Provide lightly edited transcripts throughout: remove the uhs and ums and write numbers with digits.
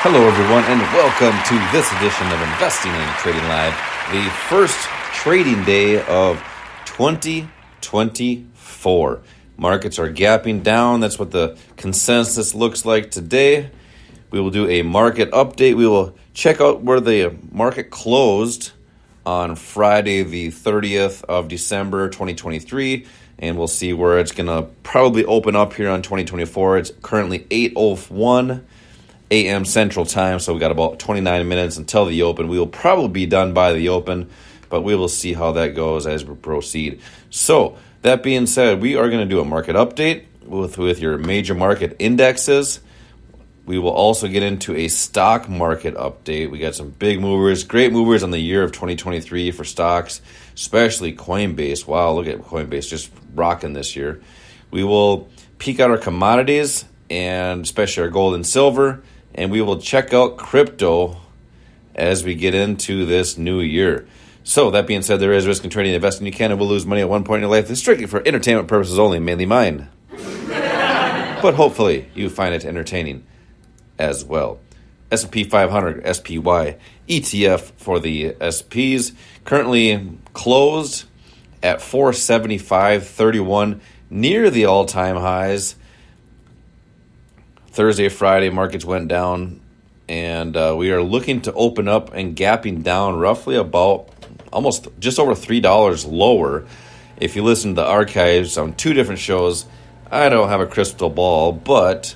Hello, everyone, and welcome to this edition of Investing and Trading Live, the first trading day of 2024. Markets are gapping down. That's what the consensus looks like today. We will do a market update. We will check out where the market closed on Friday, the 30th of December, 2023, and we'll see where it's going to probably open up here on 2024. It's currently 8:01 a.m. Central Time, so we got about 29 minutes until the open. We will probably be done by the open, but we will see how that goes as we proceed. So, that being said, we are going to do a market update with your major market indexes. We will also get into a stock market update. We got some big movers, great movers on the year of 2023 for stocks, especially Coinbase. Wow, look at Coinbase just rocking this year. We will peek out our commodities, and especially our gold and silver, and we will check out crypto as we get into this new year. So, that being said, there is risk in trading and investing. You can and will lose money at one point in your life. It's strictly for entertainment purposes only, mainly mine. But hopefully, you find it entertaining as well. S&P 500, SPY, ETF for the SPs, currently closed at 475.31, near the all-time highs. Thursday, Friday, markets went down, and we are looking to open up and gapping down roughly about almost just over $3 lower. If you listen to the archives on two different shows, I don't have a crystal ball, but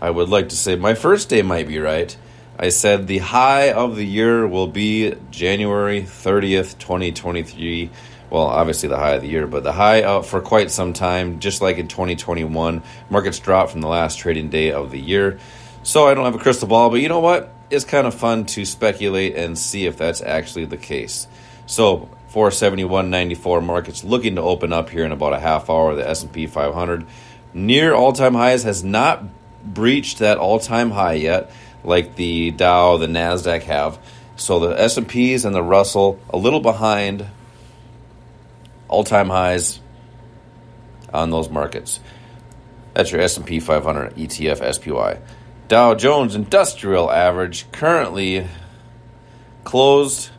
I would like to say my first day might be right. I said the high of the year will be January 30th, 2023. Well, obviously the high of the year, but the high up for quite some time, just like in 2021. Markets dropped from the last trading day of the year. So I don't have a crystal ball, but you know what? It's kind of fun to speculate and see if that's actually the case. So 471.94 markets looking to open up here in about a half hour. The S&P 500 near all-time highs, has not breached that all-time high yet, like the Dow, the NASDAQ have. So the S&Ps and the Russell a little behind all-time highs on those markets. That's your S&P 500 ETF SPY. Dow Jones Industrial Average currently closed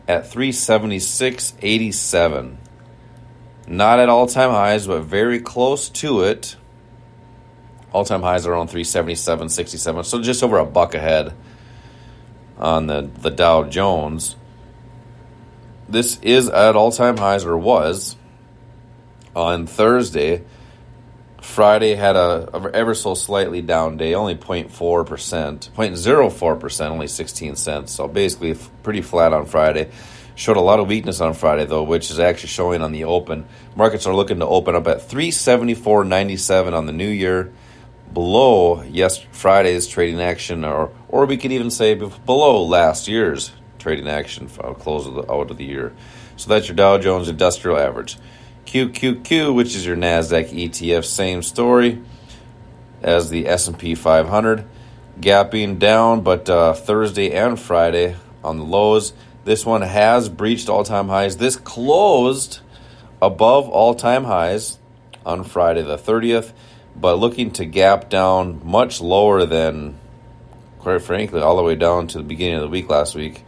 at 376.87. Not at all-time highs, but very close to it. All-time highs are around 377.67, so just over a buck ahead on the Dow Jones. This is at all-time highs, or was, on Thursday. Friday had a ever so slightly down day, only 0.04%, only 16 cents. So basically pretty flat on Friday. Showed a lot of weakness on Friday, though, which is actually showing on the open. Markets are looking to open up at 374.97 on the new year, below Friday's trading action, or we could even say below last year's trading action close out of the year. So that's your Dow Jones Industrial Average. QQQ, which is your NASDAQ ETF, same story as the S&P 500. Gapping down, but Thursday and Friday on the lows. This one has breached all-time highs. This closed above all-time highs on Friday the 30th, but looking to gap down much lower than, quite frankly, all the way down to the beginning of the week last week,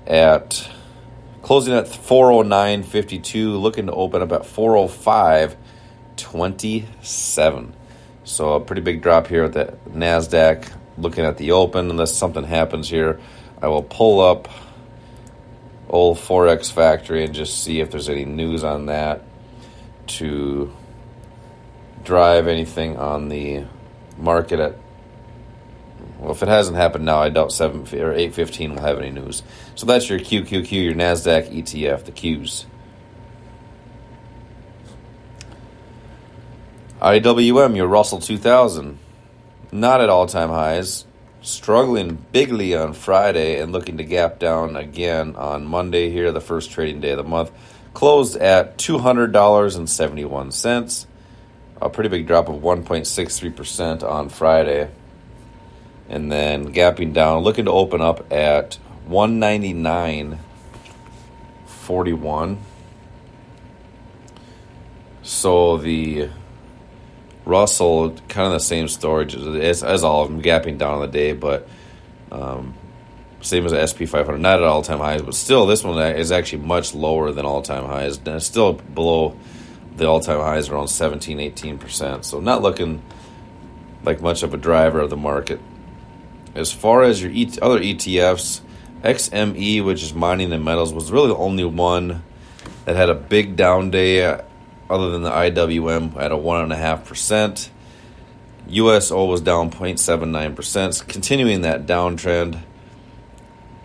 at closing at 409.52, looking to open up at 405.27. So a pretty big drop here at the NASDAQ. Looking at the open, unless something happens here, I will pull up old Forex Factory and just see if there's any news on that to drive anything on the market at. Well, if it hasn't happened now, I doubt 7 or 8:15 will have any news. So that's your QQQ, your NASDAQ ETF, the Qs. IWM, your Russell 2000, not at all-time highs, struggling bigly on Friday and looking to gap down again on Monday here, the first trading day of the month. Closed at $200.71, a pretty big drop of 1.63% on Friday. And then gapping down, looking to open up at 199.41. So the Russell, kind of the same story as all of them, gapping down on the day, but same as the SP 500, not at all-time highs, but still this one is actually much lower than all-time highs. And it's still below the all-time highs, around 17-18%. So not looking like much of a driver of the market. As far as your other ETFs, XME, which is mining and metals, was really the only one that had a big down day, other than the IWM at a 1.5%. USO was down 0.79%, continuing that downtrend.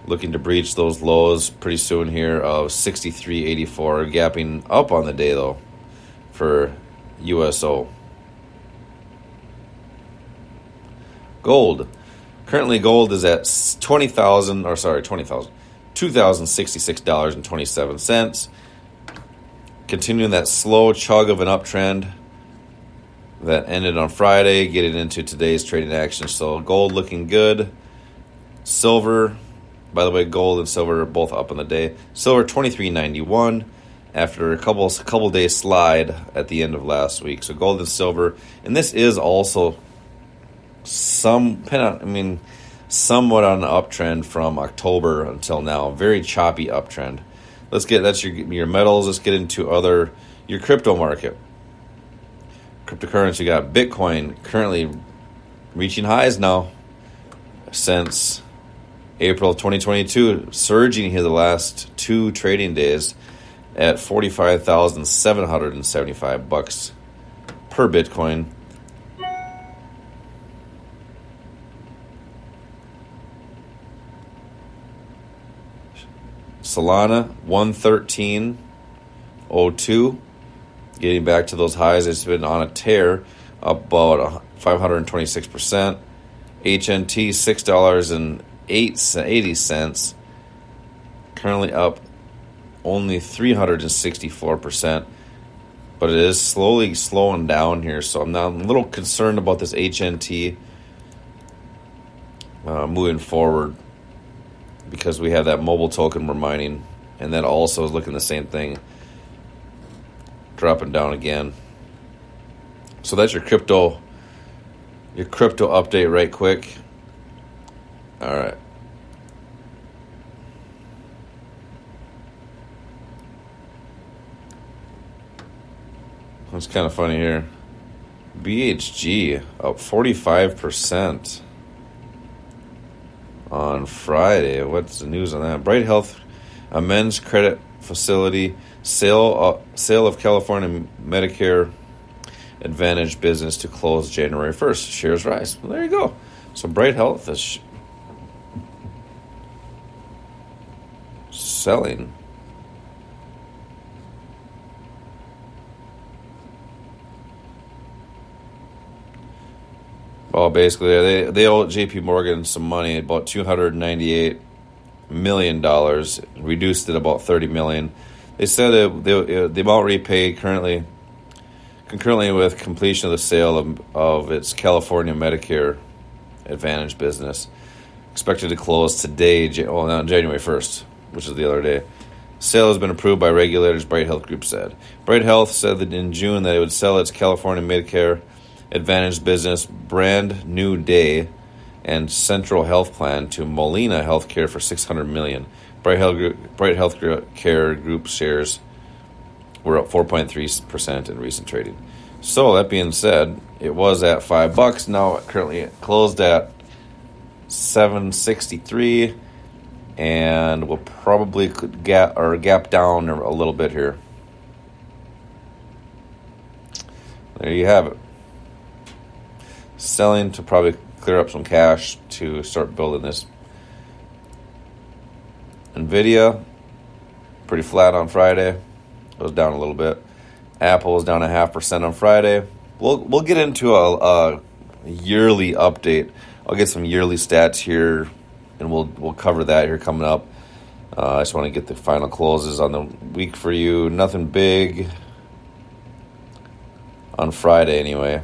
Looking to breach those lows pretty soon here of 63.84, gapping up on the day though for USO. Gold. Currently gold is at $2,066.27. Continuing that slow chug of an uptrend that ended on Friday, getting into today's trading action. So gold looking good. Silver, by the way, gold and silver are both up on the day. Silver $23.91 after a couple days slide at the end of last week. So gold and silver, and this is also somewhat on an uptrend from October until now. Very choppy uptrend. That's your metals. Let's get into your crypto market. Cryptocurrency, got Bitcoin currently reaching highs now since April of 2022, surging here the last 2 trading days at $45,775 per Bitcoin. Solana 113.02, getting back to those highs. It's been on a tear, up about 526%. HNT $6.80, currently up only 364%, but it is slowly slowing down here. So I'm a little concerned about this HNT moving forward, because we have that mobile token we're mining, and that also is looking the same thing, dropping down again. So that's your crypto update right quick. All right. That's kind of funny here. BHG up 45% on Friday. What's the news on that? Bright Health amends credit facility, sale of California Medicare Advantage business to close January 1st. Shares rise. Well, there you go. So Bright Health is selling. Well, basically, they owe J.P. Morgan some money, about $298 million, reduced it about $30 million. They said the amount repaid concurrently with completion of the sale of its California Medicare Advantage business, expected to close today, on January 1st, which is the other day. Sale has been approved by regulators, Bright Health Group said. Bright Health said that in June that it would sell its California Medicare Advantage business, Brand New Day, and Central Health Plan to Molina Healthcare for $600 million. Bright Healthcare Group shares were up 4.3% in recent trading. So that being said, it was at $5. Now it currently closed at $7.63, and will probably gap down a little bit here. There you have it. Selling to probably clear up some cash to start building this. Nvidia, pretty flat on Friday. It was down a little bit. Apple was down 0.5% on Friday. We'll get into a yearly update. I'll get some yearly stats here, and we'll cover that here coming up. I just want to get the final closes on the week for you. Nothing big on Friday anyway,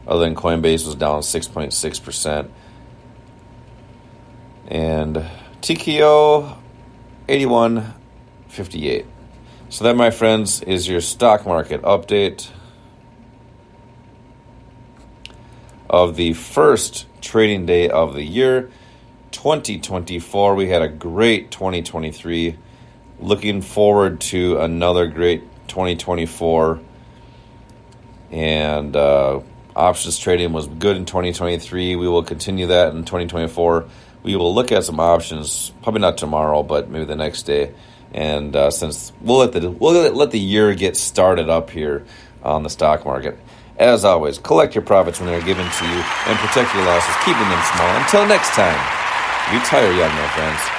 other than Coinbase was down 6.6%. And TKO 81.58. So that, my friends, is your stock market update. of the first trading day of the year, 2024. We had a great 2023. Looking forward to another great 2024. And options trading was good in 2023. We will continue that in 2024. We will look at some options, probably not tomorrow, but maybe the next day. And since we'll let the year get started up here on the stock market. As always, collect your profits when they're given to you and protect your losses, keeping them small. Until next time, retire young, my friends.